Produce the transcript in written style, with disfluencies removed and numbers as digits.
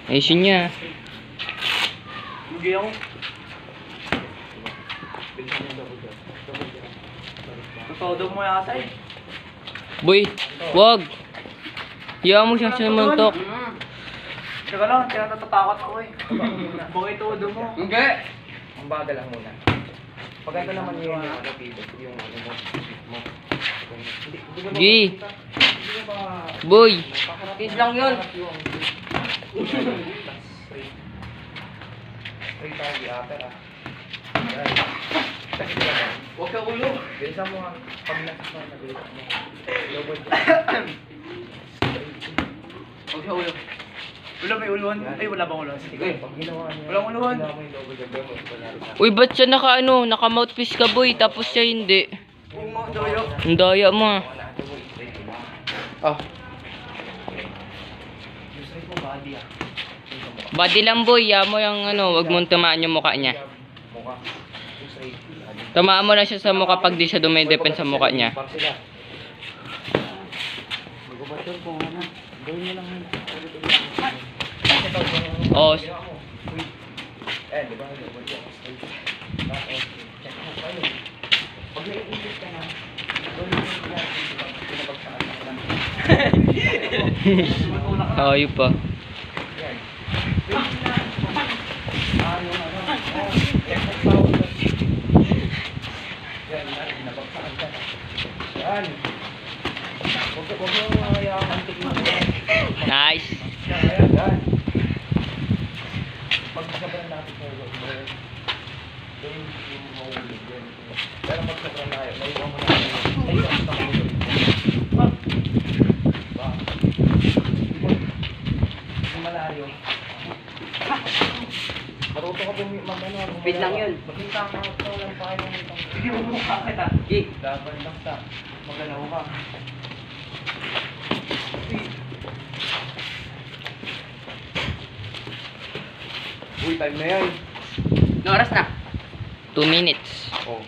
Ayusin niya. Lugi ako. Todo mo yung asay. Boy, wag. Hiya mo siyang sinumuntok. Teka lang, tinatatakot ako eh. Bakit todo mo? Hindi! Ang bagal lang muna. Pag ito naman yung yung ano mo. Gi. Boy. Kids lang yun. Straight tayo, di-upper ah. Huwag ka ulo. Bilisan mo nga. Pag nakasama na bilisan mo. Lobod. Huwag ka ulo. Wala may uluhan. Ay, wala bang uluhan? Sige, pag ginawa niya. Walang uluhan. Ginawa mo yung lobod. Gagawin mo. Kunyari na. Uy, ba't siya naka mouthpiece ka, boy? Tapos siya hindi. Yung mga doyo. Ang daya mo ah. Wala ito mo. Straight mo. Oh. Straight mo body ah. Body lang, boy. Hiya mo yung ano, wag mong tamaan yung mukha niya. Mukha. Straight. Tamaan mo lang siya sa mukha pag di siya dumidepend sa mukha niya. Parang sila. Mag-ubatyon kung ano. Gawin mo lang yun. Oh, Eh, di ba? Mag-ubatyon. Tapos, check mo pa yun. Pag naiisip ka na, gawin mo yung yan. Pinabagsakan ka lang. ayun pa. Yan. Ano, check mo pa. Yan, pinabagsakan ka na. Yan. Huwag mo hayaan ang tingin mo. Nice. Yan. Pag sobrang natin sa loob mo, gawin yung mahulog yan. Pero pag sobrang layo, naiwan mo na yun. Naiwan mo na mahulog. Ba? Yung malayo. Matuto ka mag-ano. Speed lang yun. Magkita ka lang pa kayo ng itong. Sige, bumukha kita. Laban lang sa. Magalaw ka. Uy, time na yan. No oras na. 2 minutes. Oh.